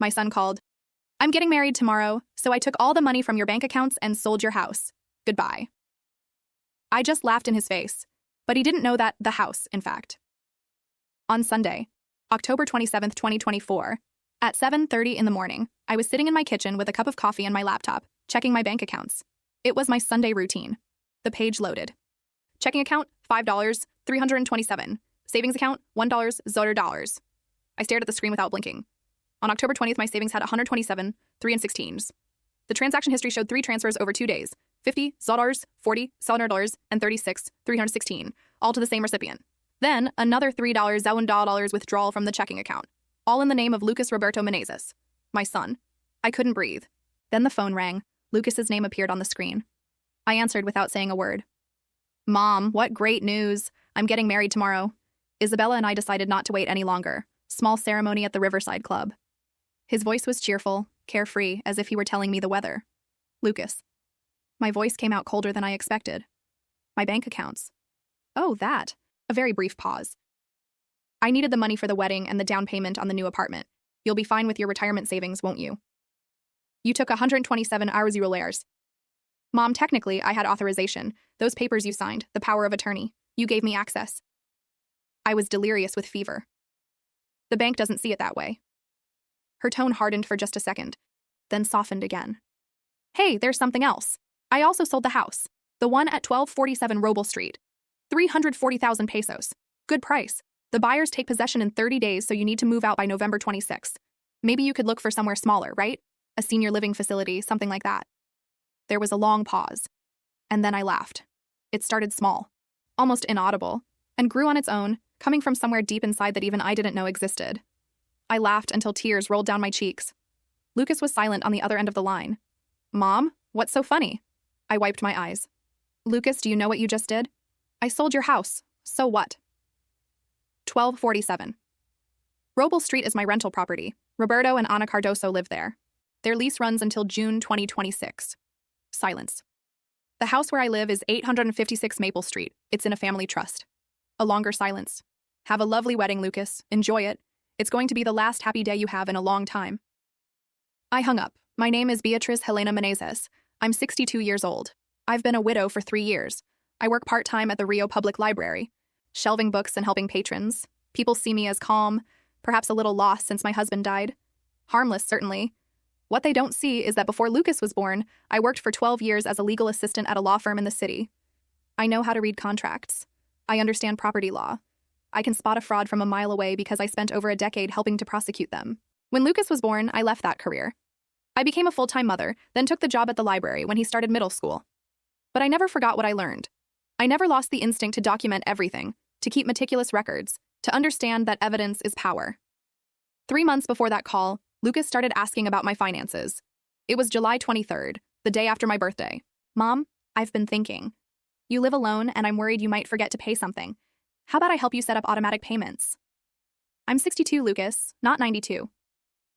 My son called. I'm getting married tomorrow, so I took all the money from your bank accounts and sold your house. Goodbye. I just laughed in his face, but he didn't know that the house, in fact. On Sunday, October 27th, 2024, at 7:30 in the morning, I was sitting in my kitchen with a cup of coffee and my laptop, checking my bank accounts. It was my Sunday routine. The page loaded. Checking account, $5, 327. Savings account, $1, $0. I stared at the screen without blinking. On October 20th, my savings had 127, 3 and 16s. The transaction history showed 3 transfers over 2 days, $50, $40, $700, and 36, 316, all to the same recipient. Then, another $3, $1 withdrawal from the checking account, all in the name of Lucas Roberto Menezes, my son. I couldn't breathe. Then the phone rang. Lucas's name appeared on the screen. I answered without saying a word. Mom, what great news. I'm getting married tomorrow. Isabella and I decided not to wait any longer. Small ceremony at the Riverside Club. His voice was cheerful, carefree, as if he were telling me the weather. Lucas. My voice came out colder than I expected. My bank accounts. Oh, that. A very brief pause. I needed the money for the wedding and the down payment on the new apartment. You'll be fine with your retirement savings, won't you? You took 127 hours euros. Mom, technically, I had authorization. Those papers you signed, the power of attorney. You gave me access. I was delirious with fever. The bank doesn't see it that way. Her tone hardened for just a second, then softened again. Hey, there's something else. I also sold the house. The one at 1247 Roble Street. 340,000 pesos. Good price. The buyers take possession in 30 days, so you need to move out by November 26th. Maybe you could look for somewhere smaller, right? A senior living facility, something like that. There was a long pause. And then I laughed. It started small, almost inaudible, and grew on its own, coming from somewhere deep inside that even I didn't know existed. I laughed until tears rolled down my cheeks. Lucas was silent on the other end of the line. Mom, what's so funny? I wiped my eyes. Lucas, do you know what you just did? I sold your house. So what? 1247. Roble Street is my rental property. Roberto and Ana Cardoso live there. Their lease runs until June 2026. Silence. The house where I live is 856 Maple Street. It's in a family trust. A longer silence. Have a lovely wedding, Lucas. Enjoy it. It's going to be the last happy day you have in a long time. I hung up. My name is Beatriz Helena Menezes. I'm 62 years old. I've been a widow for 3 years. I work part-time at the Rio Public Library, shelving books and helping patrons. People see me as calm, perhaps a little lost since my husband died. Harmless, certainly. What they don't see is that before Lucas was born, I worked for 12 years as a legal assistant at a law firm in the city. I know how to read contracts. I understand property law. I can spot a fraud from a mile away because I spent over a decade helping to prosecute them. When Lucas was born, I left that career. I became a full-time mother, then took the job at the library when he started middle school. But I never forgot what I learned. I never lost the instinct to document everything, to keep meticulous records, to understand that evidence is power. 3 months before that call, Lucas started asking about my finances. It was July 23rd, the day after my birthday. Mom, I've been thinking. You live alone, and I'm worried you might forget to pay something. How about I help you set up automatic payments? I'm 62, Lucas, not 92.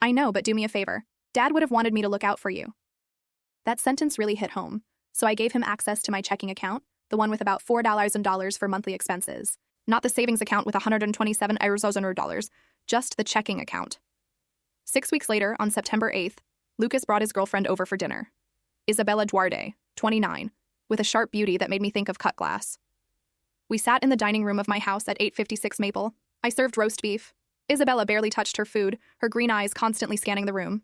I know, but do me a favor. Dad would have wanted me to look out for you. That sentence really hit home, so I gave him access to my checking account, the one with about $4,000 for monthly expenses. Not the savings account with 127 euros, just the checking account. 6 weeks later, on September 8th, Lucas brought his girlfriend over for dinner. Isabella Duarte, 29, with a sharp beauty that made me think of cut glass. We sat in the dining room of my house at 856 Maple. I served roast beef. Isabella barely touched her food, her green eyes constantly scanning the room.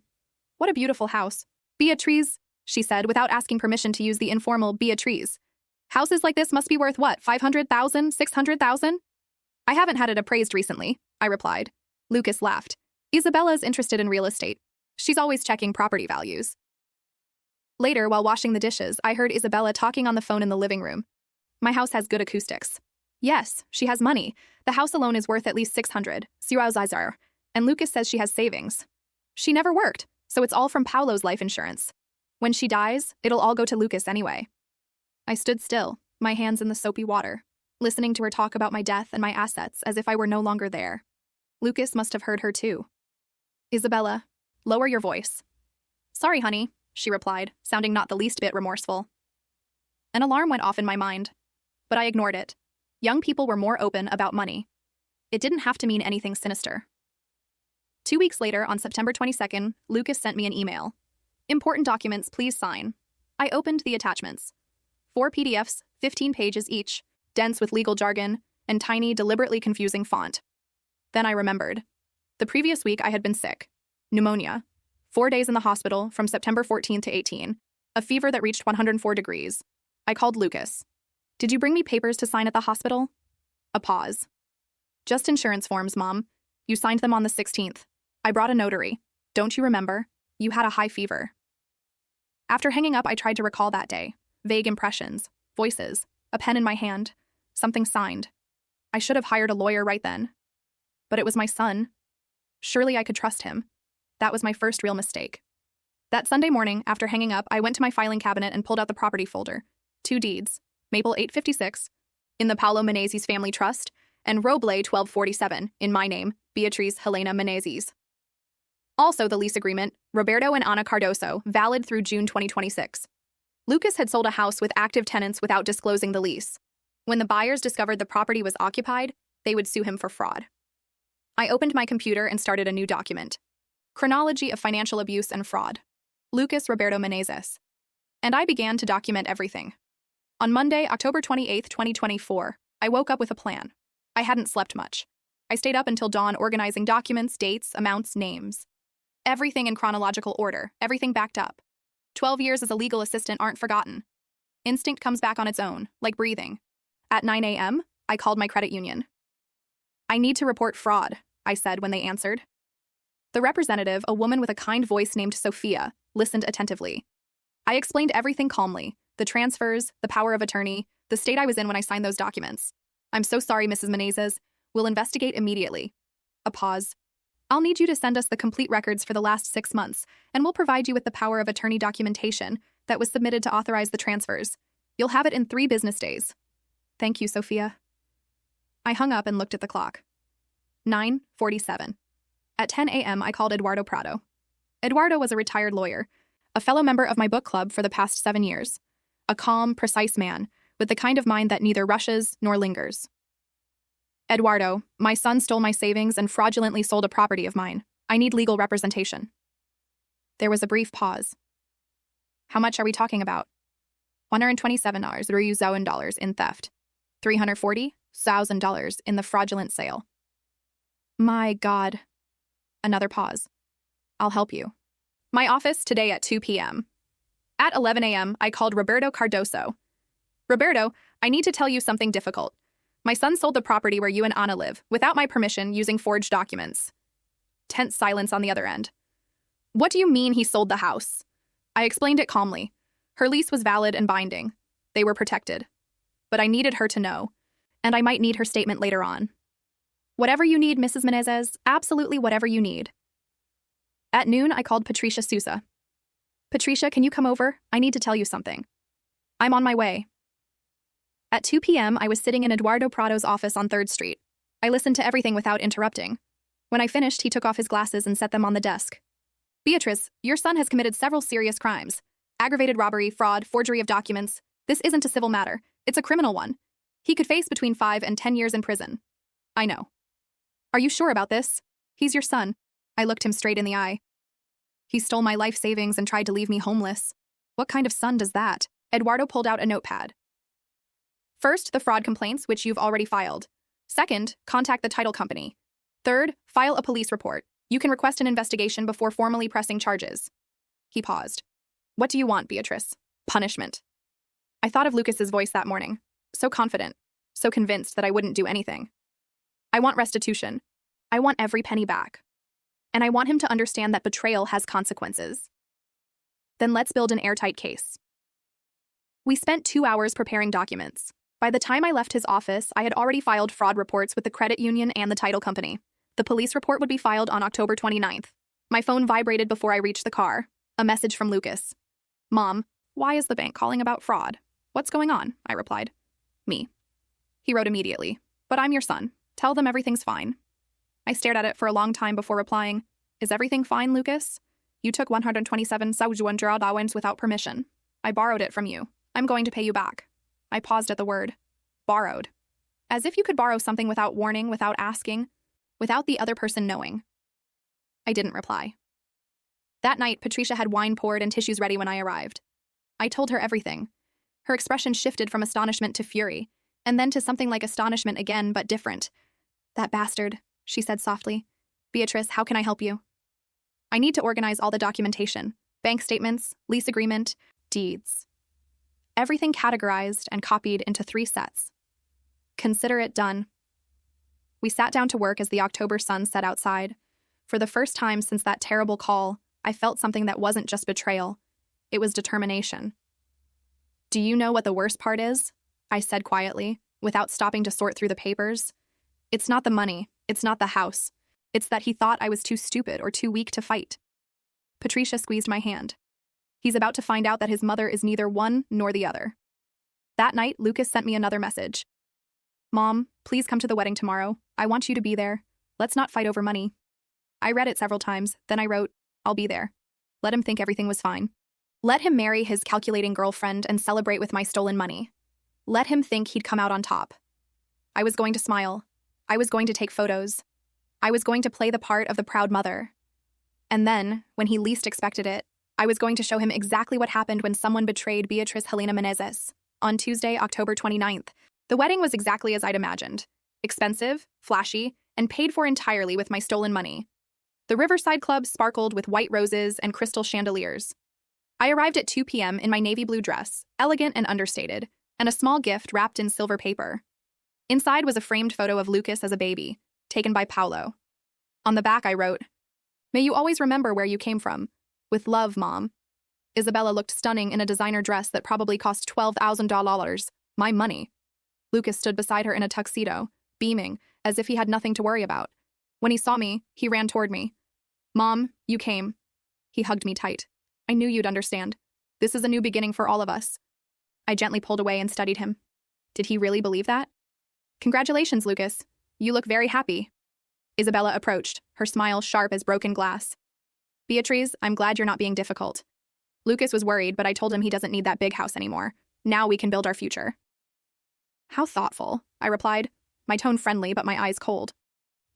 What a beautiful house. Beatriz, she said, without asking permission to use the informal Beatriz. Houses like this must be worth what, 500,000, 600,000? I haven't had it appraised recently, I replied. Lucas laughed. Isabella's interested in real estate. She's always checking property values. Later, while washing the dishes, I heard Isabella talking on the phone in the living room. My house has good acoustics. Yes, she has money. The house alone is worth at least 600, and Lucas says she has savings. She never worked, so it's all from Paolo's life insurance. When she dies, it'll all go to Lucas anyway. I stood still, my hands in the soapy water, listening to her talk about my death and my assets as if I were no longer there. Lucas must have heard her too. Isabella, lower your voice. Sorry, honey, she replied, sounding not the least bit remorseful. An alarm went off in my mind, but I ignored it. Young people were more open about money. It didn't have to mean anything sinister. 2 weeks later, on September 22nd, Lucas sent me an email. Important documents, please sign. I opened the attachments. 4 PDFs, 15 pages each, dense with legal jargon, and tiny, deliberately confusing font. Then I remembered. The previous week I had been sick. Pneumonia. 4 days in the hospital from September 14 to 18. A fever that reached 104 degrees. I called Lucas. Did you bring me papers to sign at the hospital? A pause. Just insurance forms, Mom. You signed them on the 16th. I brought a notary. Don't you remember? You had a high fever. After hanging up, I tried to recall that day. Vague impressions, voices, a pen in my hand, something signed. I should have hired a lawyer right then. But it was my son. Surely I could trust him. That was my first real mistake. That Sunday morning, after hanging up, I went to my filing cabinet and pulled out the property folder. 2 deeds, Maple 856, in the Paolo Menezes family trust, and Roble 1247, in my name, Beatriz Helena Menezes. Also the lease agreement, Roberto and Ana Cardoso, valid through June 2026. Lucas had sold a house with active tenants without disclosing the lease. When the buyers discovered the property was occupied, they would sue him for fraud. I opened my computer and started a new document. Chronology of financial abuse and fraud. Lucas Roberto Menezes. And I began to document everything. On Monday, October 28, 2024, I woke up with a plan. I hadn't slept much. I stayed up until dawn organizing documents, dates, amounts, names. Everything in chronological order, everything backed up. 12 years as a legal assistant aren't forgotten. Instinct comes back on its own, like breathing. At 9 a.m., I called my credit union. I need to report fraud, I said when they answered. The representative, a woman with a kind voice named Sophia, listened attentively. I explained everything calmly, the transfers, the power of attorney, the state I was in when I signed those documents. I'm so sorry, Mrs. Menezes. We'll investigate immediately. A pause. I'll need you to send us the complete records for the last 6 months, and we'll provide you with the power of attorney documentation that was submitted to authorize the transfers. You'll have it in 3 business days. Thank you, Sophia. I hung up and looked at the clock. 9:47. At 10 a.m., I called Eduardo Prado. Eduardo was a retired lawyer, a fellow member of my book club for the past 7 years. A calm, precise man, with the kind of mind that neither rushes nor lingers. Eduardo, my son stole my savings and fraudulently sold a property of mine. I need legal representation. There was a brief pause. How much are we talking about? $127,000 in theft. $340,000 in the fraudulent sale. My God. Another pause. I'll help you. My office today at 2 p.m. At 11 a.m., I called Roberto Cardoso. Roberto, I need to tell you something difficult. My son sold the property where you and Ana live, without my permission, using forged documents. Tense silence on the other end. What do you mean he sold the house? I explained it calmly. Her lease was valid and binding. They were protected. But I needed her to know, and I might need her statement later on. Whatever you need, Mrs. Menezes, absolutely whatever you need. At noon, I called Patricia Sousa. Patricia, can you come over? I need to tell you something. I'm on my way. At 2 p.m., I was sitting in Eduardo Prado's office on 3rd Street. I listened to everything without interrupting. When I finished, he took off his glasses and set them on the desk. Beatrice, your son has committed several serious crimes. Aggravated robbery, fraud, forgery of documents. This isn't a civil matter. It's a criminal one. He could face between 5 and 10 years in prison. I know. Are you sure about this? He's your son. I looked him straight in the eye. He stole my life savings and tried to leave me homeless. What kind of son does that? Eduardo pulled out a notepad. First, the fraud complaints, which you've already filed. Second, contact the title company. Third, file a police report. You can request an investigation before formally pressing charges. He paused. What do you want, Beatrice? Punishment. I thought of Lucas's voice that morning. So confident, so convinced that I wouldn't do anything. I want restitution. I want every penny back. And I want him to understand that betrayal has consequences. Then let's build an airtight case. We spent 2 hours preparing documents. By the time I left his office, I had already filed fraud reports with the credit union and the title company. The police report would be filed on October 29th. My phone vibrated before I reached the car. A message from Lucas. Mom, why is the bank calling about fraud? What's going on? I replied. Me. He wrote immediately. But I'm your son. Tell them everything's fine. I stared at it for a long time before replying. Is everything fine, Lucas? You took $127,000 without permission. I borrowed it from you. I'm going to pay you back. I paused at the word. Borrowed. As if you could borrow something without warning, without asking, without the other person knowing. I didn't reply. That night, Patricia had wine poured and tissues ready when I arrived. I told her everything. Her expression shifted from astonishment to fury, and then to something like astonishment again, but different. "That bastard," she said softly. "Beatrice, how can I help you?" "I need to organize all the documentation. Bank statements, lease agreement, deeds. Everything categorized and copied into 3 sets. Consider it done." We sat down to work as the October sun set outside. For the first time since that terrible call, I felt something that wasn't just betrayal. It was determination. "Do you know what the worst part is?" I said quietly, without stopping to sort through the papers. "It's not the money. It's not the house. It's that he thought I was too stupid or too weak to fight." Patricia squeezed my hand. "He's about to find out that his mother is neither one nor the other." That night, Lucas sent me another message. "Mom, please come to the wedding tomorrow. I want you to be there. Let's not fight over money." I read it several times, then I wrote, "I'll be there. Let him think everything was fine. Let him marry his calculating girlfriend and celebrate with my stolen money. Let him think he'd come out on top. I was going to smile. I was going to take photos. I was going to play the part of the proud mother. And then, when he least expected it, I was going to show him exactly what happened when someone betrayed Beatrice Helena Menezes. On Tuesday, October 29th, the wedding was exactly as I'd imagined. Expensive, flashy, and paid for entirely with my stolen money. The Riverside Club sparkled with white roses and crystal chandeliers. I arrived at 2 p.m. in my navy blue dress, elegant and understated, and a small gift wrapped in silver paper. Inside was a framed photo of Lucas as a baby, taken by Paolo. On the back I wrote, "May you always remember where you came from. With love, Mom." Isabella looked stunning in a designer dress that probably cost $12,000, my money. Lucas stood beside her in a tuxedo, beaming, as if he had nothing to worry about. When he saw me, he ran toward me. "Mom, you came." He hugged me tight. "I knew you'd understand. This is a new beginning for all of us." I gently pulled away and studied him. Did he really believe that? "Congratulations, Lucas. You look very happy." Isabella approached, her smile sharp as broken glass. "Beatrice, I'm glad you're not being difficult." Lucas was worried, but I told him he doesn't need that big house anymore. Now we can build our future. "How thoughtful," I replied, my tone friendly but my eyes cold.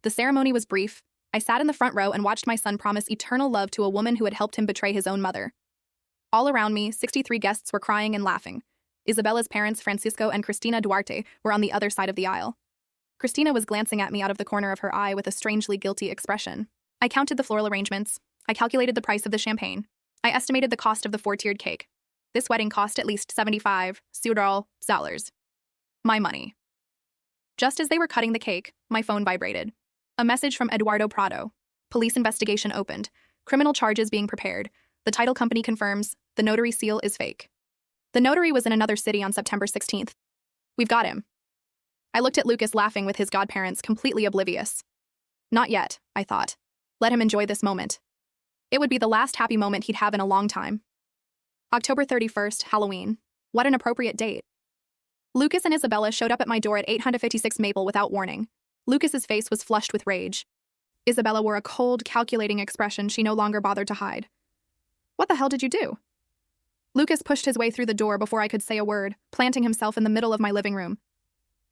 The ceremony was brief. I sat in the front row and watched my son promise eternal love to a woman who had helped him betray his own mother. All around me, 63 guests were crying and laughing. Isabella's parents, Francisco and Cristina Duarte, were on the other side of the aisle. Cristina was glancing at me out of the corner of her eye with a strangely guilty expression. I counted the floral arrangements. I calculated the price of the champagne. I estimated the cost of the 4-tiered cake. This wedding cost at least $75,000. My money. Just as they were cutting the cake, my phone vibrated. A message from Eduardo Prado. "Police investigation opened. Criminal charges being prepared. The title company confirms the notary seal is fake." The notary was in another city on September 16th. "We've got him." I looked at Lucas laughing with his godparents, completely oblivious. Not yet, I thought. Let him enjoy this moment. It would be the last happy moment he'd have in a long time. October 31st, Halloween. What an appropriate date. Lucas and Isabella showed up at my door at 856 Maple without warning. Lucas's face was flushed with rage. Isabella wore a cold, calculating expression she no longer bothered to hide. "What the hell did you do?" Lucas pushed his way through the door before I could say a word, planting himself in the middle of my living room.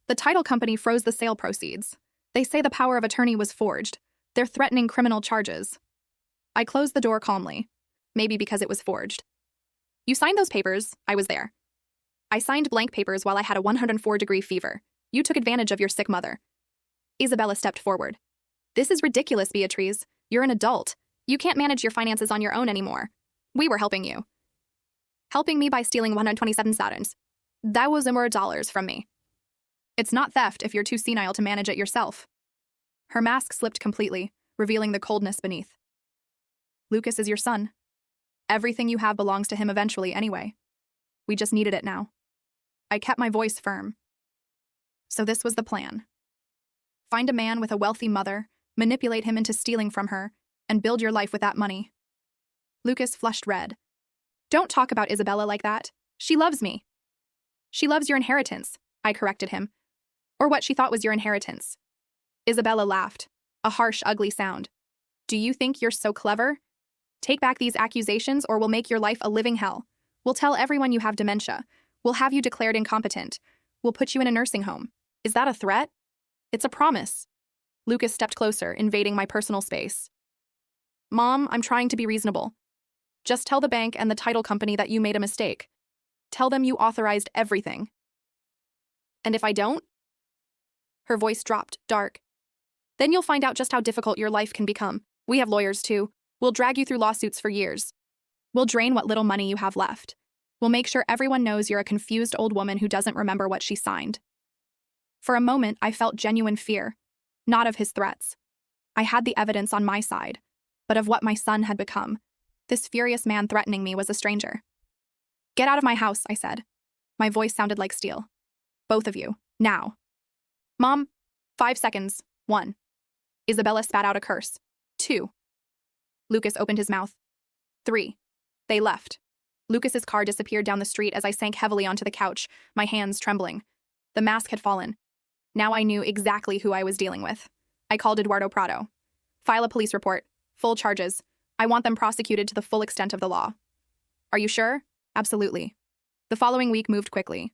"The title company froze the sale proceeds. They say the power of attorney was forged. They're threatening criminal charges." I closed the door calmly, maybe because it was forged. "You signed those papers. I was there." "I signed blank papers while I had a 104-degree fever. You took advantage of your sick mother." Isabella stepped forward. "This is ridiculous, Beatrice. You're an adult. You can't manage your finances on your own anymore. We were helping you." "Helping me by stealing 127 satins. That was more dollars from me." "It's not theft if you're too senile to manage it yourself." Her mask slipped completely, revealing the coldness beneath. "Lucas is your son. Everything you have belongs to him eventually anyway. We just needed it now." I kept my voice firm. So this was the plan. Find a man with a wealthy mother, manipulate him into stealing from her, and build your life with that money. Lucas flushed red. "Don't talk about Isabella like that. She loves me." "She loves your inheritance," I corrected him. "Or what she thought was your inheritance." Isabella laughed, a harsh, ugly sound. "Do you think you're so clever? Take back these accusations or we'll make your life a living hell. We'll tell everyone you have dementia. We'll have you declared incompetent. We'll put you in a nursing home. Is that a threat?" "It's a promise." Lucas stepped closer, invading my personal space. Mom, I'm trying to be reasonable. Just tell the bank and the title company that you made a mistake. Tell them you authorized everything. And if I don't? Her voice dropped, dark. Then you'll find out just how difficult your life can become. We have lawyers too. We'll drag you through lawsuits for years. We'll drain what little money you have left. We'll make sure everyone knows you're a confused old woman who doesn't remember what she signed. For a moment, I felt genuine fear, not of his threats. I had the evidence on my side, but of what my son had become. This furious man threatening me was a stranger. Get out of my house, I said. My voice sounded like steel. Both of you, now. Mom, 5 seconds. 1. Isabella spat out a curse. 2. Lucas opened his mouth. 3. They left. Lucas's car disappeared down the street as I sank heavily onto the couch, my hands trembling. The mask had fallen. Now I knew exactly who I was dealing with. I called Eduardo Prado. File a police report. Full charges. I want them prosecuted to the full extent of the law. Are you sure? Absolutely. The following week moved quickly.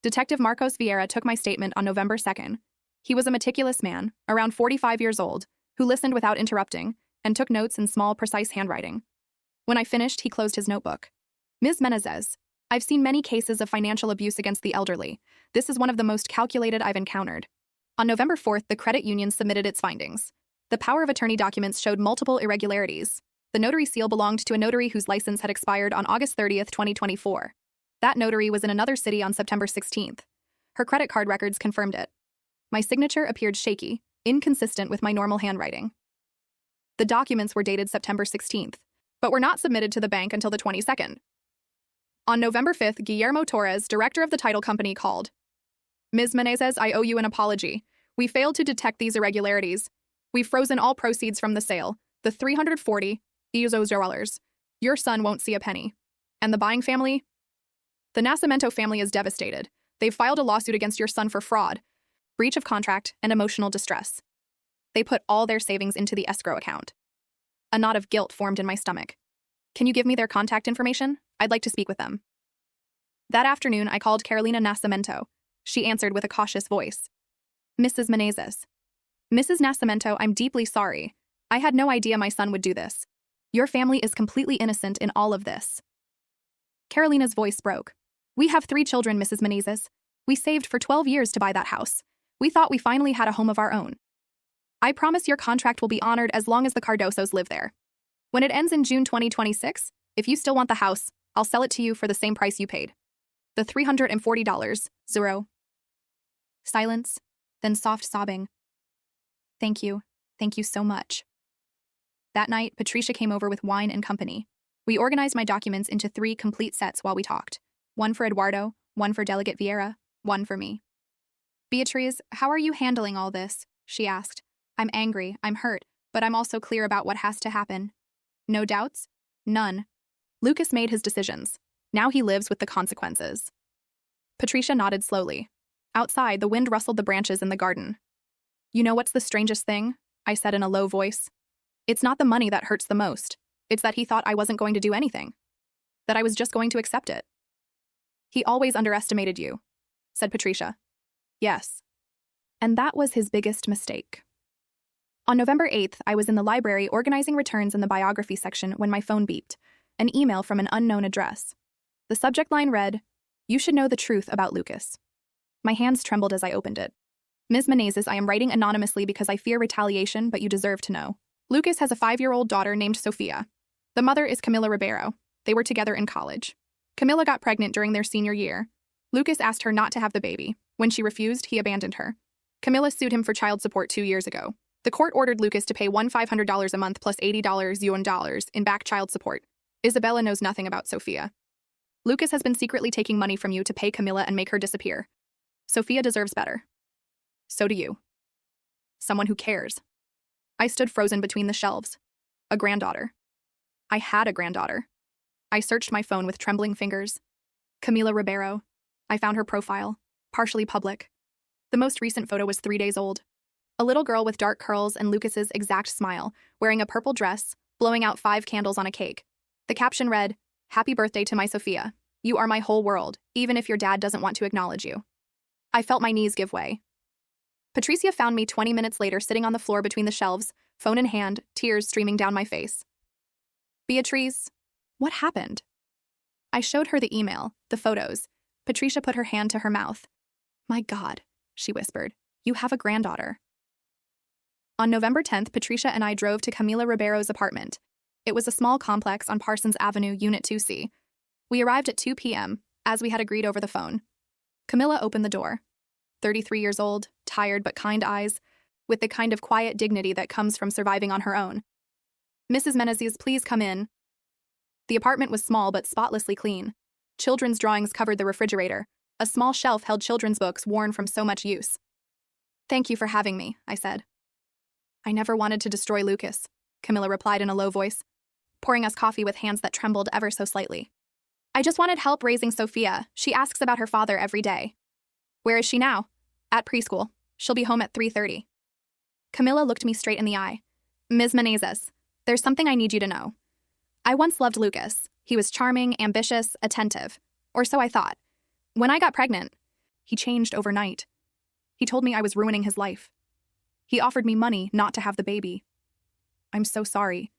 Detective Marcos Vieira took my statement on November 2nd. He was a meticulous man, around 45 years old, who listened without interrupting and took notes in small, precise handwriting. When I finished, he closed his notebook. Ms. Menezes, I've seen many cases of financial abuse against the elderly. This is one of the most calculated I've encountered. On November 4th, the credit union submitted its findings. The power of attorney documents showed multiple irregularities. The notary seal belonged to a notary whose license had expired on August 30th, 2024. That notary was in another city on September 16th. Her credit card records confirmed it. My signature appeared shaky, inconsistent with my normal handwriting. The documents were dated September 16th, but were not submitted to the bank until the 22nd. On November 5th, Guillermo Torres, director of the title company, called. Ms. Menezes, I owe you an apology. We failed to detect these irregularities. We've frozen all proceeds from the sale, the $340,000. Your son won't see a penny. And the buying family? The Nascimento family is devastated. They've filed a lawsuit against your son for fraud, breach of contract, and emotional distress. They put all their savings into the escrow account. A knot of guilt formed in my stomach. Can you give me their contact information? I'd like to speak with them. That afternoon, I called Carolina Nascimento. She answered with a cautious voice. Mrs. Menezes. Mrs. Nascimento, I'm deeply sorry. I had no idea my son would do this. Your family is completely innocent in all of this. Carolina's voice broke. We have 3 children, Mrs. Menezes. We saved for 12 years to buy that house. We thought we finally had a home of our own. I promise your contract will be honored as long as the Cardosos live there. When it ends in June 2026, if you still want the house, I'll sell it to you for the same price you paid. The $340, 0. Silence, then soft sobbing. Thank you so much. That night, Patricia came over with wine and company. We organized my documents into 3 complete sets while we talked. 1 for Eduardo, 1 for Delegate Vieira, 1 for me. Beatriz, how are you handling all this? She asked. I'm angry, I'm hurt, but I'm also clear about what has to happen. No doubts? None. Lucas made his decisions. Now he lives with the consequences. Patricia nodded slowly. Outside, the wind rustled the branches in the garden. You know what's the strangest thing? I said in a low voice. It's not the money that hurts the most. It's that he thought I wasn't going to do anything. That I was just going to accept it. He always underestimated you, said Patricia. Yes. And that was his biggest mistake. On November 8th, I was in the library organizing returns in the biography section when my phone beeped, an email from an unknown address. The subject line read, You should know the truth about Lucas. My hands trembled as I opened it. Ms. Menezes, I am writing anonymously because I fear retaliation, but you deserve to know. Lucas has a 5-year-old daughter named Sofia. The mother is Camila Ribeiro. They were together in college. Camila got pregnant during their senior year. Lucas asked her not to have the baby. When she refused, he abandoned her. Camila sued him for child support 2 years ago. The court ordered Lucas to pay $500 a month plus $80 UN dollars in back child support. Isabella knows nothing about Sofia. Lucas has been secretly taking money from you to pay Camila and make her disappear. Sofia deserves better. So do you. Someone who cares. I stood frozen between the shelves. A granddaughter. I had a granddaughter. I searched my phone with trembling fingers. Camila Ribeiro. I found her profile, partially public. The most recent photo was 3 days old. A little girl with dark curls and Lucas's exact smile, wearing a purple dress, blowing out 5 candles on a cake. The caption read, Happy birthday to my Sofia. You are my whole world, even if your dad doesn't want to acknowledge you. I felt my knees give way. Patricia found me 20 minutes later sitting on the floor between the shelves, phone in hand, tears streaming down my face. Beatrice, what happened? I showed her the email, the photos. Patricia put her hand to her mouth. My God, she whispered, you have a granddaughter. On November 10th, Patricia and I drove to Camila Ribeiro's apartment. It was a small complex on Parsons Avenue, Unit 2C. We arrived at 2 p.m., as we had agreed over the phone. Camila opened the door. 33 years old, tired but kind eyes, with the kind of quiet dignity that comes from surviving on her own. Mrs. Menezes, please come in. The apartment was small but spotlessly clean. Children's drawings covered the refrigerator. A small shelf held children's books worn from so much use. Thank you for having me, I said. I never wanted to destroy Lucas, Camila replied in a low voice, pouring us coffee with hands that trembled ever so slightly. I just wanted help raising Sophia. She asks about her father every day. Where is she now? At preschool. She'll be home at 3:30. Camila looked me straight in the eye. Ms. Menezes, there's something I need you to know. I once loved Lucas. He was charming, ambitious, attentive. Or so I thought. When I got pregnant, he changed overnight. He told me I was ruining his life. He offered me money not to have the baby. I'm so sorry.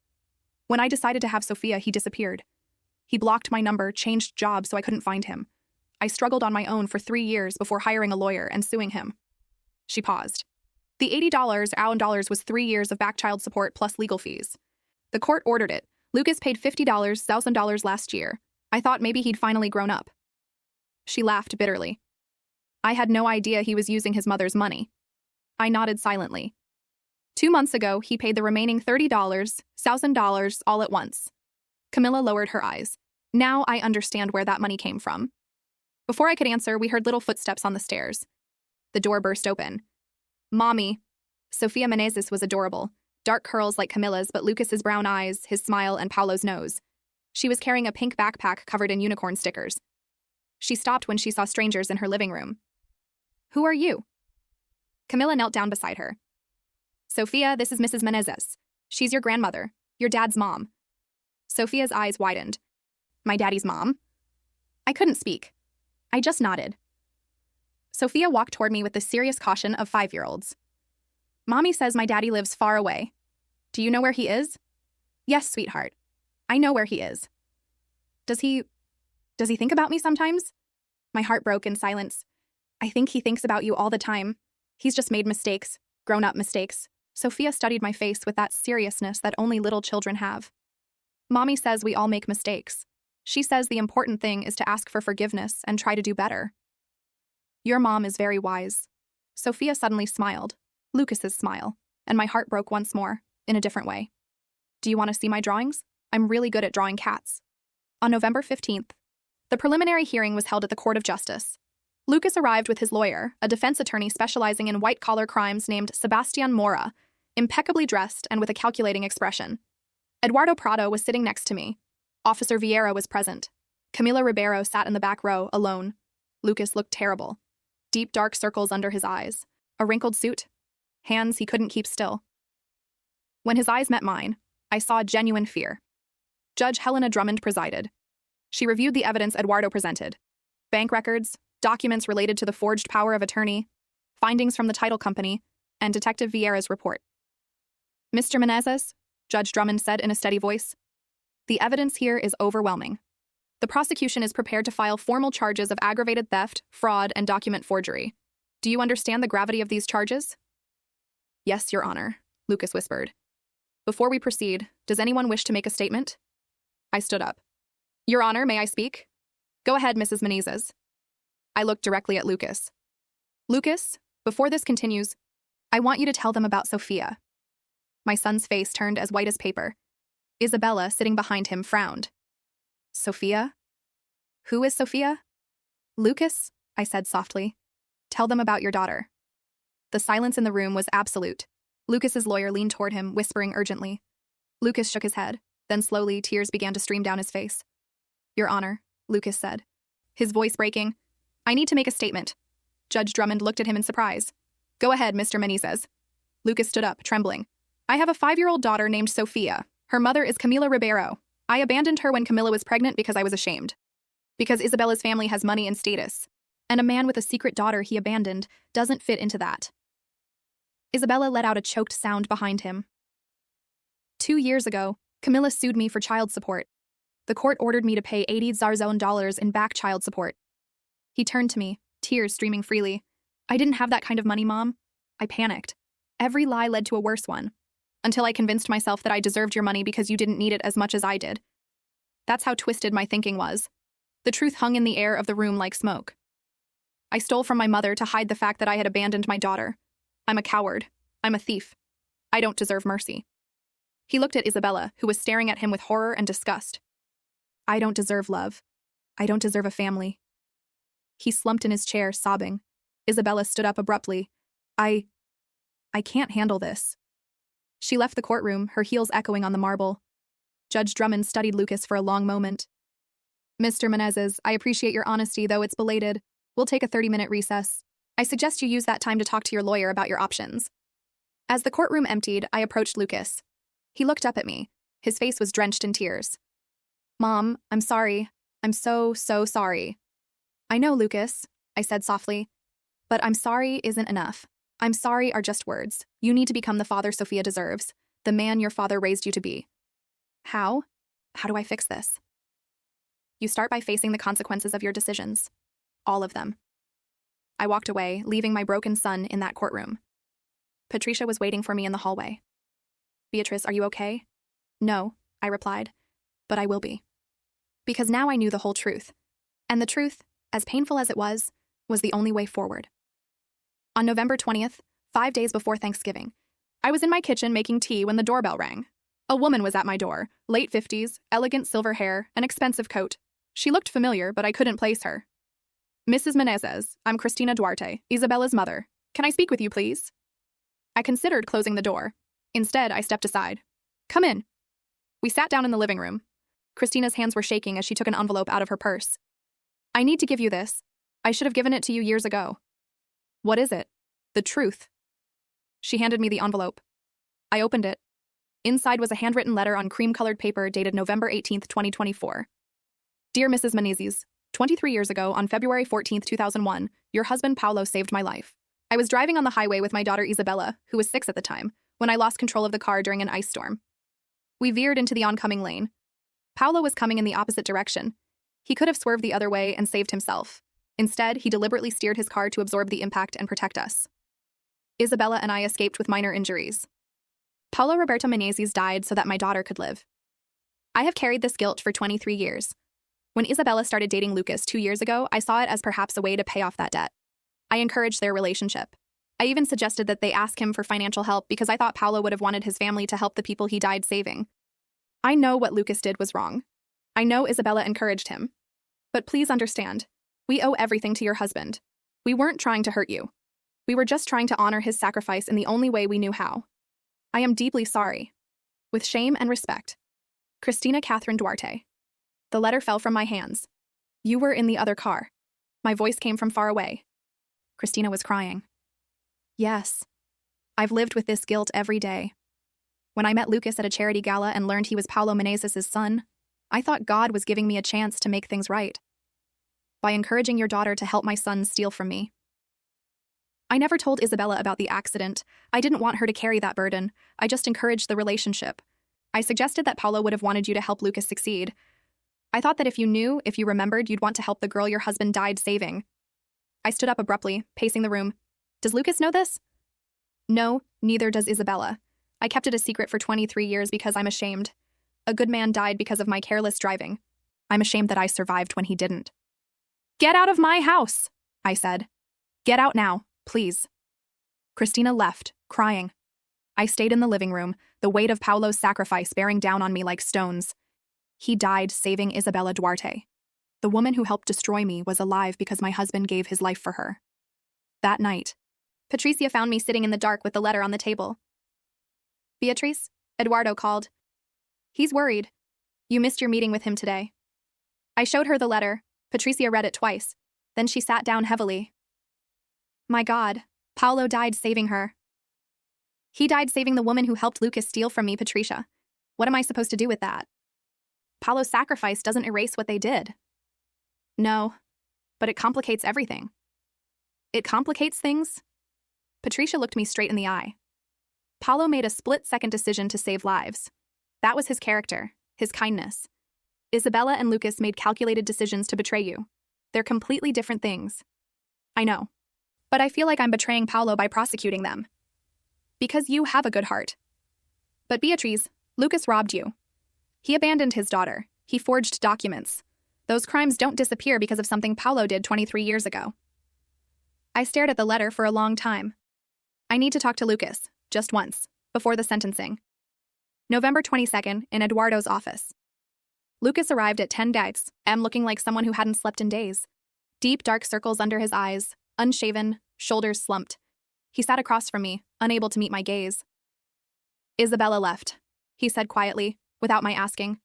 When I decided to have Sophia, he disappeared. He blocked my number, changed jobs so I couldn't find him. I struggled on my own for 3 years before hiring a lawyer and suing him. She paused. The $80 was 3 years of back child support plus legal fees. The court ordered it. Lucas paid $50,000 last year. I thought maybe he'd finally grown up. She laughed bitterly. I had no idea he was using his mother's money. I nodded silently. 2 months ago, he paid the remaining $30,000 all at once. Camila lowered her eyes. Now I understand where that money came from. Before I could answer, we heard little footsteps on the stairs. The door burst open. Mommy. Sophia Menezes was adorable. Dark curls like Camila's, but Lucas's brown eyes, his smile, and Paulo's nose. She was carrying a pink backpack covered in unicorn stickers. She stopped when she saw strangers in her living room. Who are you? Camila knelt down beside her. Sophia, this is Mrs. Menezes. She's your grandmother, your dad's mom. Sophia's eyes widened. My daddy's mom? I couldn't speak. I just nodded. Sophia walked toward me with the serious caution of 5-year-olds. Mommy says my daddy lives far away. Do you know where he is? Yes, sweetheart. I know where he is. Does he think about me sometimes? My heart broke in silence. I think he thinks about you all the time. He's just made mistakes, grown-up mistakes. Sophia studied my face with that seriousness that only little children have. Mommy says we all make mistakes. She says the important thing is to ask for forgiveness and try to do better. Your mom is very wise. Sophia suddenly smiled, Lucas's smile, and my heart broke once more, in a different way. Do you want to see my drawings? I'm really good at drawing cats. On November 15th, the preliminary hearing was held at the Court of Justice. Lucas arrived with his lawyer, a defense attorney specializing in white-collar crimes named Sebastian Mora, impeccably dressed and with a calculating expression. Eduardo Prado was sitting next to me. Officer Vieira was present. Camila Ribeiro sat in the back row, alone. Lucas looked terrible. Deep dark circles under his eyes. A wrinkled suit. Hands he couldn't keep still. When his eyes met mine, I saw genuine fear. Judge Helena Drummond presided. She reviewed the evidence Eduardo presented. Bank records, documents related to the forged power of attorney, findings from the title company, and Detective Vieira's report. Mr. Menezes, Judge Drummond said in a steady voice, the evidence here is overwhelming. The prosecution is prepared to file formal charges of aggravated theft, fraud, and document forgery. Do you understand the gravity of these charges? Yes, Your Honor, Lucas whispered. Before we proceed, does anyone wish to make a statement? I stood up. Your Honor, may I speak? Go ahead, Mrs. Menezes. I looked directly at Lucas. Lucas, before this continues, I want you to tell them about Sophia. My son's face turned as white as paper. Isabella, sitting behind him, frowned. Sophia? Who is Sophia? Lucas, I said softly. Tell them about your daughter. The silence in the room was absolute. Lucas's lawyer leaned toward him, whispering urgently. Lucas shook his head. Then slowly, tears began to stream down his face. Your Honor, Lucas said, his voice breaking. I need to make a statement. Judge Drummond looked at him in surprise. Go ahead, Mr. Menezes. Lucas stood up, trembling. I have a 5-year-old daughter named Sophia. Her mother is Camila Ribeiro. I abandoned her when Camila was pregnant because I was ashamed. Because Isabella's family has money and status. And a man with a secret daughter he abandoned doesn't fit into that. Isabella let out a choked sound behind him. 2 years ago, Camilla sued me for child support. The court ordered me to pay $80,000 in back child support. He turned to me, tears streaming freely. I didn't have that kind of money, Mom. I panicked. Every lie led to a worse one. Until I convinced myself that I deserved your money because you didn't need it as much as I did. That's how twisted my thinking was. The truth hung in the air of the room like smoke. I stole from my mother to hide the fact that I had abandoned my daughter. I'm a coward. I'm a thief. I don't deserve mercy. He looked at Isabella, who was staring at him with horror and disgust. I don't deserve love. I don't deserve a family. He slumped in his chair, sobbing. Isabella stood up abruptly. I can't handle this. She left the courtroom, her heels echoing on the marble. Judge Drummond studied Lucas for a long moment. Mr. Menezes, I appreciate your honesty, though it's belated. We'll take a 30-minute recess. I suggest you use that time to talk to your lawyer about your options. As the courtroom emptied, I approached Lucas. He looked up at me. His face was drenched in tears. Mom, I'm sorry. I'm so sorry. I know, Lucas, I said softly. But I'm sorry isn't enough. I'm sorry are just words. You need to become the father Sophia deserves, the man your father raised you to be. How? How do I fix this? You start by facing the consequences of your decisions. All of them. I walked away, leaving my broken son in that courtroom. Patricia was waiting for me in the hallway. Beatrice, are you okay? No, I replied, but I will be. Because now I knew the whole truth. And the truth, as painful as it was the only way forward. On November 20th, 5 days before Thanksgiving, I was in my kitchen making tea when the doorbell rang. A woman was at my door, late 50s, elegant silver hair, an expensive coat. She looked familiar, but I couldn't place her. Mrs. Menezes, I'm Cristina Duarte, Isabella's mother. Can I speak with you, please? I considered closing the door. Instead, I stepped aside. Come in. We sat down in the living room. Christina's hands were shaking as she took an envelope out of her purse. I need to give you this. I should have given it to you years ago. What is it? The truth. She handed me the envelope. I opened it. Inside was a handwritten letter on cream-colored paper dated November 18th, 2024. Dear Mrs. Menezes, 23 years ago, on February 14th, 2001, your husband Paolo saved my life. I was driving on the highway with my daughter Isabella, who was 6 at the time, when I lost control of the car during an ice storm. We veered into the oncoming lane. Paolo was coming in the opposite direction. He could have swerved the other way and saved himself. Instead, he deliberately steered his car to absorb the impact and protect us. Isabella and I escaped with minor injuries. Paolo Roberto Menezes died so that my daughter could live. I have carried this guilt for 23 years. When Isabella started dating Lucas 2 years ago, I saw it as perhaps a way to pay off that debt. I encouraged their relationship. I even suggested that they ask him for financial help because I thought Paolo would have wanted his family to help the people he died saving. I know what Lucas did was wrong. I know Isabella encouraged him. But please understand, we owe everything to your husband. We weren't trying to hurt you. We were just trying to honor his sacrifice in the only way we knew how. I am deeply sorry. With shame and respect. Cristina Catherine Duarte. The letter fell from my hands. You were in the other car. My voice came from far away. Cristina was crying. Yes. I've lived with this guilt every day. When I met Lucas at a charity gala and learned he was Paolo Menezes' son, I thought God was giving me a chance to make things right. By encouraging your daughter to help my son steal from me. I never told Isabella about the accident. I didn't want her to carry that burden. I just encouraged the relationship. I suggested that Paolo would have wanted you to help Lucas succeed. I thought that if you knew, if you remembered, you'd want to help the girl your husband died saving. I stood up abruptly, pacing the room. Does Lucas know this? No, neither does Isabella. I kept it a secret for 23 years because I'm ashamed. A good man died because of my careless driving. I'm ashamed that I survived when he didn't. Get out of my house, I said. Get out now, please. Cristina left, crying. I stayed in the living room, the weight of Paolo's sacrifice bearing down on me like stones. He died saving Isabella Duarte. The woman who helped destroy me was alive because my husband gave his life for her. That night, Patricia found me sitting in the dark with the letter on the table. Beatrice, Eduardo called. He's worried. You missed your meeting with him today. I showed her the letter. Patricia read it twice. Then she sat down heavily. My God, Paolo died saving her. He died saving the woman who helped Lucas steal from me, Patricia. What am I supposed to do with that? Paolo's sacrifice doesn't erase what they did. No, but it complicates everything. It complicates things? Patricia looked me straight in the eye. Paolo made a split-second decision to save lives. That was his character, his kindness. Isabella and Lucas made calculated decisions to betray you. They're completely different things. I know. But I feel like I'm betraying Paolo by prosecuting them. Because you have a good heart. But Beatrice, Lucas robbed you. He abandoned his daughter. He forged documents. Those crimes don't disappear because of something Paolo did 23 years ago. I stared at the letter for a long time. I need to talk to Lucas, just once, before the sentencing. November 22nd, in Eduardo's office. Lucas arrived at 10 a.m. looking like someone who hadn't slept in days. Deep, dark circles under his eyes, unshaven, shoulders slumped. He sat across from me, unable to meet my gaze. Isabella left, he said quietly, without my asking.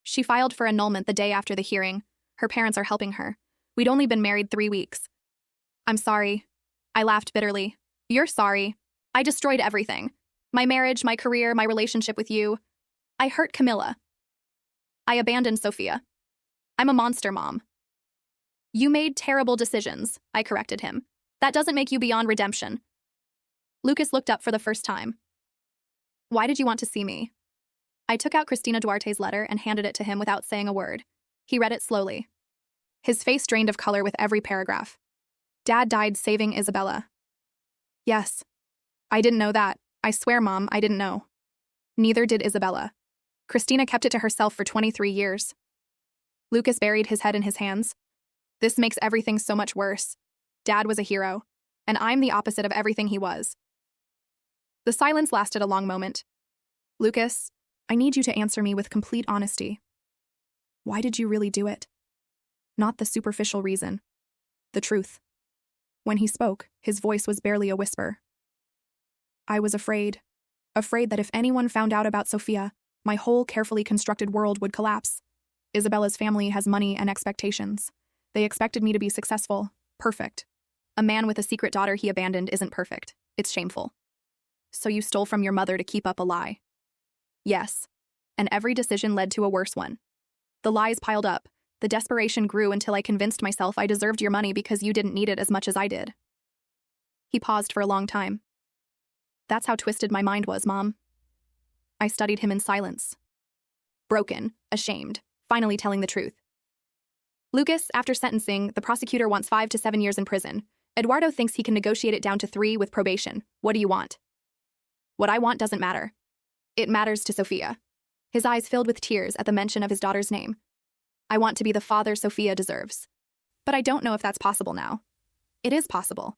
She filed for annulment the day after the hearing. Her parents are helping her. We'd only been married 3 weeks. I'm sorry. I laughed bitterly. You're sorry. I destroyed everything. My marriage, my career, my relationship with you. I hurt Camilla. I abandoned Sophia. I'm a monster mom. You made terrible decisions, I corrected him. That doesn't make you beyond redemption. Lucas looked up for the first time. Why did you want to see me? I took out Cristina Duarte's letter and handed it to him without saying a word. He read it slowly. His face drained of color with every paragraph. Dad died saving Isabella. Yes. I didn't know that. I swear, Mom, I didn't know. Neither did Isabella. Cristina kept it to herself for 23 years. Lucas buried his head in his hands. This makes everything so much worse. Dad was a hero, and I'm the opposite of everything he was. The silence lasted a long moment. Lucas, I need you to answer me with complete honesty. Why did you really do it? Not the superficial reason. The truth. When he spoke, his voice was barely a whisper. I was afraid. Afraid that if anyone found out about Sophia, my whole carefully constructed world would collapse. Isabella's family has money and expectations. They expected me to be successful, perfect. A man with a secret daughter he abandoned isn't perfect. It's shameful. So you stole from your mother to keep up a lie. Yes. And every decision led to a worse one. The lies piled up. The desperation grew until I convinced myself I deserved your money because you didn't need it as much as I did. He paused for a long time. That's how twisted my mind was, Mom. I studied him in silence. Broken, ashamed, finally telling the truth. Lucas, after sentencing, the prosecutor wants 5 to 7 years in prison. Eduardo thinks he can negotiate it down to 3 with probation. What do you want? What I want doesn't matter. It matters to Sophia. His eyes filled with tears at the mention of his daughter's name. I want to be the father Sophia deserves. But I don't know if that's possible now. It is possible.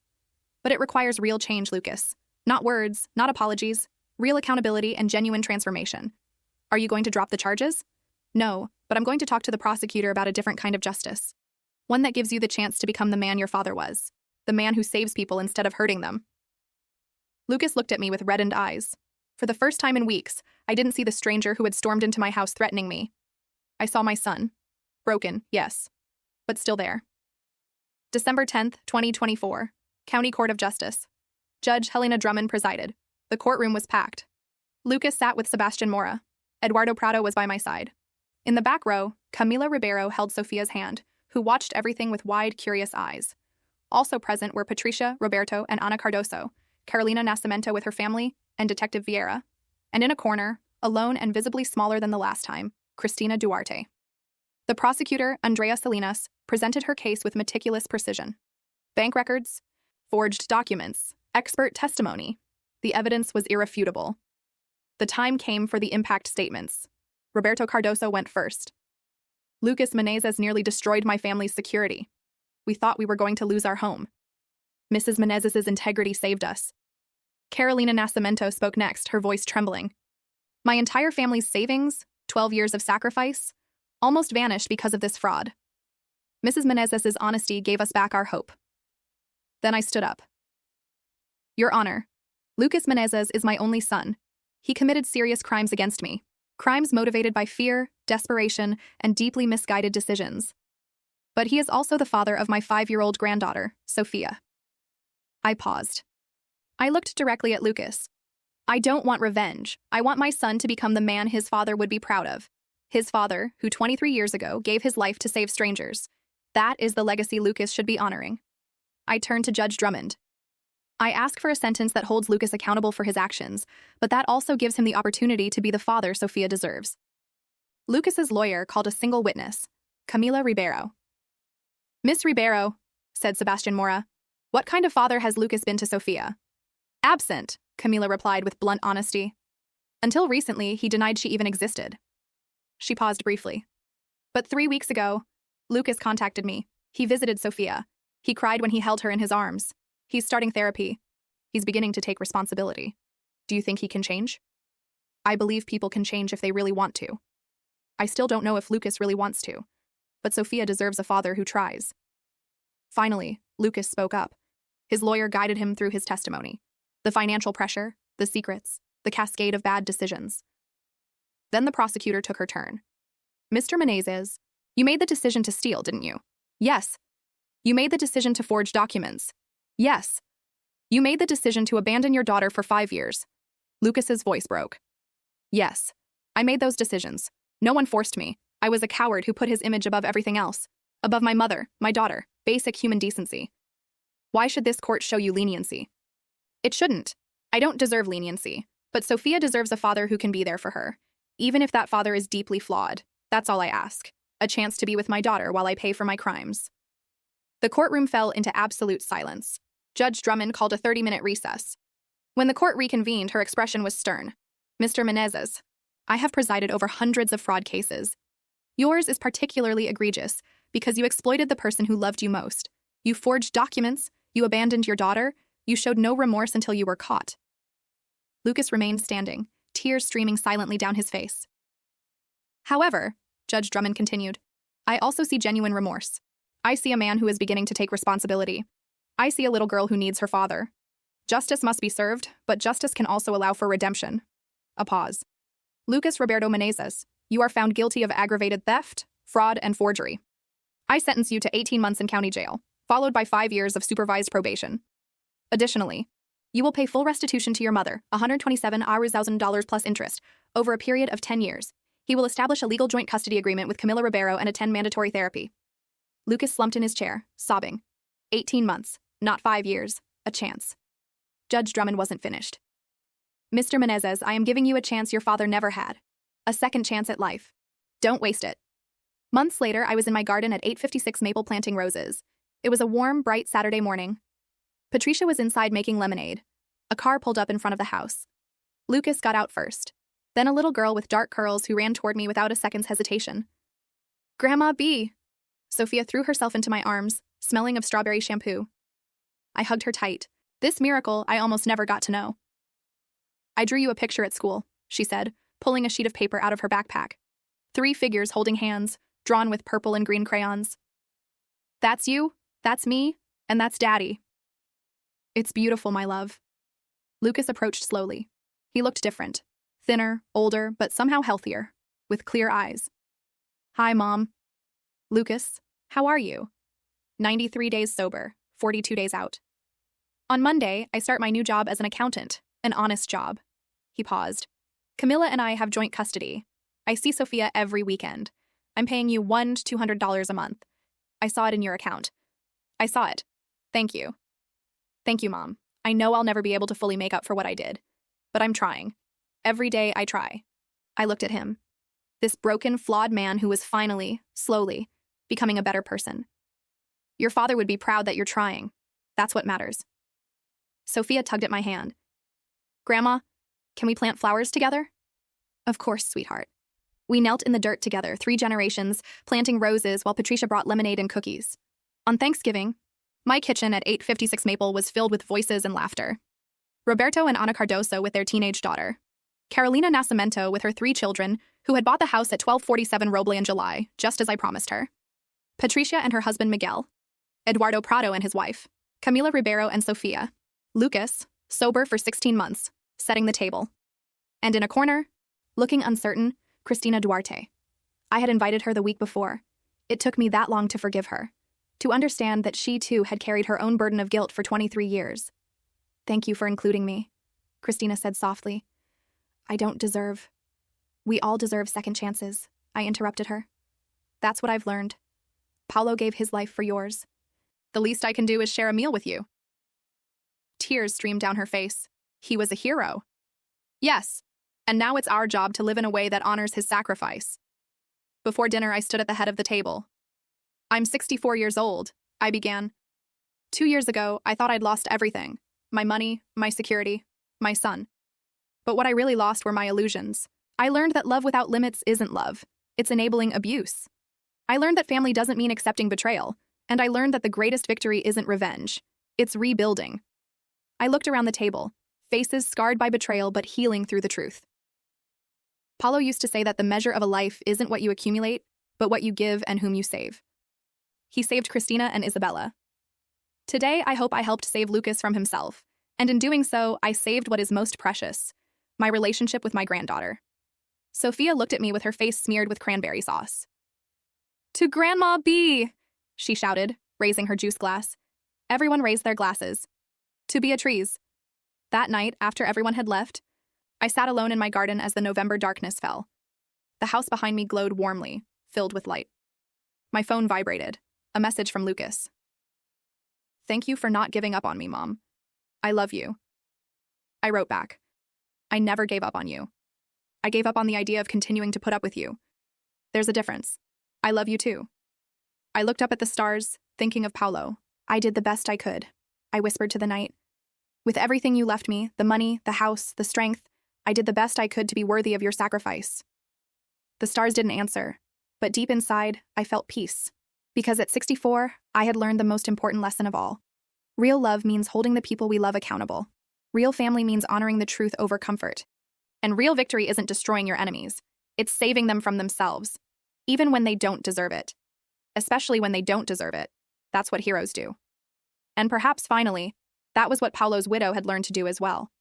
But it requires real change, Lucas. Not words, not apologies, real accountability and genuine transformation. Are you going to drop the charges? No, but I'm going to talk to the prosecutor about a different kind of justice. One that gives you the chance to become the man your father was. The man who saves people instead of hurting them. Lucas looked at me with reddened eyes. For the first time in weeks, I didn't see the stranger who had stormed into my house threatening me. I saw my son. Broken, yes, but still there. December 10th, 2024, County Court of Justice. Judge Helena Drummond presided. The courtroom was packed. Lucas sat with Sebastian Mora. Eduardo Prado was by my side. In the back row, Camila Ribeiro held Sophia's hand, who watched everything with wide, curious eyes. Also present were Patricia, Roberto, and Ana Cardoso, Carolina Nascimento with her family, and Detective Vieira. And in a corner, alone and visibly smaller than the last time, Cristina Duarte. The prosecutor, Andrea Salinas, presented her case with meticulous precision. Bank records, forged documents, expert testimony. The evidence was irrefutable. The time came for the impact statements. Roberto Cardoso went first. Lucas Menezes nearly destroyed my family's security. We thought we were going to lose our home. Mrs. Menezes' integrity saved us. Carolina Nascimento spoke next, her voice trembling. My entire family's savings, 12 years of sacrifice, almost vanished because of this fraud. Mrs. Menezes' honesty gave us back our hope. Then I stood up. Your Honor, Lucas Menezes is my only son. He committed serious crimes against me. Crimes motivated by fear, desperation, and deeply misguided decisions. But he is also the father of my 5-year-old granddaughter, Sophia. I paused. I looked directly at Lucas. I don't want revenge. I want my son to become the man his father would be proud of. His father, who 23 years ago gave his life to save strangers. That is the legacy Lucas should be honoring. I turned to Judge Drummond. I ask for a sentence that holds Lucas accountable for his actions, but that also gives him the opportunity to be the father Sofia deserves. Lucas's lawyer called a single witness, Camila Ribeiro. "Miss Ribeiro," said Sebastian Mora, "what kind of father has Lucas been to Sofia?" "Absent," Camila replied with blunt honesty. "Until recently, he denied she even existed." She paused briefly. "But 3 weeks ago, Lucas contacted me. He visited Sofia. He cried when he held her in his arms. He's starting therapy. He's beginning to take responsibility. Do you think he can change?" "I believe people can change if they really want to. I still don't know if Lucas really wants to, but Sofia deserves a father who tries." Finally, Lucas spoke up. His lawyer guided him through his testimony. The financial pressure, the secrets, the cascade of bad decisions. Then the prosecutor took her turn. "Mr. Menezes, you made the decision to steal, didn't you?" "Yes." "You made the decision to forge documents?" "Yes." "You made the decision to abandon your daughter for 5 years?" Lucas's voice broke. "Yes. I made those decisions. No one forced me. I was a coward who put his image above everything else. Above my mother, my daughter, basic human decency. Why should this court show you leniency?" "It shouldn't. I don't deserve leniency. But Sofia deserves a father who can be there for her. Even if that father is deeply flawed. That's all I ask. A chance to be with my daughter while I pay for my crimes." The courtroom fell into absolute silence. Judge Drummond called a 30-minute recess. When the court reconvened, her expression was stern. "Mr. Menezes, I have presided over hundreds of fraud cases. Yours is particularly egregious because you exploited the person who loved you most. You forged documents, you abandoned your daughter, you showed no remorse until you were caught." Lucas remained standing, tears streaming silently down his face. "However," Judge Drummond continued, "I also see genuine remorse. I see a man who is beginning to take responsibility. I see a little girl who needs her father. Justice must be served, but justice can also allow for redemption." A pause. "Lucas Roberto Menezes, you are found guilty of aggravated theft, fraud, and forgery. I sentence you to 18 months in county jail, followed by 5 years of supervised probation. Additionally, you will pay full restitution to your mother, $127,000 plus interest, over a period of 10 years. He will establish a legal joint custody agreement with Camila Ribeiro and attend mandatory therapy." Lucas slumped in his chair, sobbing. 18 months, not 5 years, a chance. Judge Drummond wasn't finished. "Mr. Menezes, I am giving you a chance your father never had. A second chance at life. Don't waste it." Months later, I was in my garden at 856 Maple planting roses. It was a warm, bright Saturday morning. Patricia was inside making lemonade. A car pulled up in front of the house. Lucas got out first. Then a little girl with dark curls who ran toward me without a second's hesitation. "Grandma B." Sofia threw herself into my arms, smelling of strawberry shampoo. I hugged her tight. This miracle I almost never got to know. "I drew you a picture at school," she said, pulling a sheet of paper out of her backpack. 3 figures holding hands, drawn with purple and green crayons. "That's you, that's me, and that's Daddy." "It's beautiful, my love." Lucas approached slowly. He looked different. Thinner, older, but somehow healthier, with clear eyes. "Hi, Mom." "Lucas, how are you?" 93 days sober, 42 days out. "On Monday, I start my new job as an accountant, an honest job." He paused. "Camila and I have joint custody. I see Sofia every weekend. I'm paying you $100 to $200 a month. I saw it in your account. I saw it. Thank you." "Thank you, Mom. I know I'll never be able to fully make up for what I did. But I'm trying. Every day I try." I looked at him. This broken, flawed man who was finally, slowly, becoming a better person. "Your father would be proud that you're trying. That's what matters." Sofia tugged at my hand. "Grandma, can we plant flowers together?" "Of course, sweetheart." We knelt in the dirt together, 3 generations, planting roses while Patricia brought lemonade and cookies. On Thanksgiving, my kitchen at 856 Maple was filled with voices and laughter. Roberto and Ana Cardoso with their teenage daughter. Carolina Nascimento with her 3 children, who had bought the house at 1247 Roble in July, just as I promised her. Patricia and her husband Miguel. Eduardo Prado and his wife. Camila Ribeiro and Sofia. Lucas, sober for 16 months, setting the table. And in a corner, looking uncertain, Cristina Duarte. I had invited her the week before. It took me that long to forgive her. To understand that she too had carried her own burden of guilt for 23 years. "Thank you for including me," Cristina said softly. "I don't deserve." "We all deserve second chances," I interrupted her. "That's what I've learned. Paulo gave his life for yours. The least I can do is share a meal with you." Tears streamed down her face. He was a hero. Yes, and now it's our job to live in a way that honors his sacrifice. Before dinner, I stood at the head of the table. I'm 64 years old, I began. 2 years ago, I thought I'd lost everything. My money, my security, my son. But what I really lost were my illusions. I learned that love without limits isn't love. It's enabling abuse. I learned that family doesn't mean accepting betrayal, and I learned that the greatest victory isn't revenge. It's rebuilding. I looked around the table, faces scarred by betrayal but healing through the truth. Paulo used to say that the measure of a life isn't what you accumulate, but what you give and whom you save. He saved Christina and Isabella. Today, I hope I helped save Lucas from himself, and in doing so, I saved what is most precious, my relationship with my granddaughter. Sophia looked at me with her face smeared with cranberry sauce. To Grandma B, she shouted, raising her juice glass. Everyone raised their glasses. To Beatrice. That night, after everyone had left, I sat alone in my garden as the November darkness fell. The house behind me glowed warmly, filled with light. My phone vibrated, a message from Lucas. Thank you for not giving up on me, Mom. I love you. I wrote back. I never gave up on you. I gave up on the idea of continuing to put up with you. There's a difference. I love you too. I looked up at the stars, thinking of Paulo. I did the best I could, I whispered to the night. With everything you left me, the money, the house, the strength, I did the best I could to be worthy of your sacrifice. The stars didn't answer, but deep inside, I felt peace. Because at 64, I had learned the most important lesson of all. Real love means holding the people we love accountable. Real family means honoring the truth over comfort. And real victory isn't destroying your enemies. It's saving them from themselves, even when they don't deserve it. Especially when they don't deserve it. That's what heroes do. And perhaps finally, that was what Paulo's widow had learned to do as well.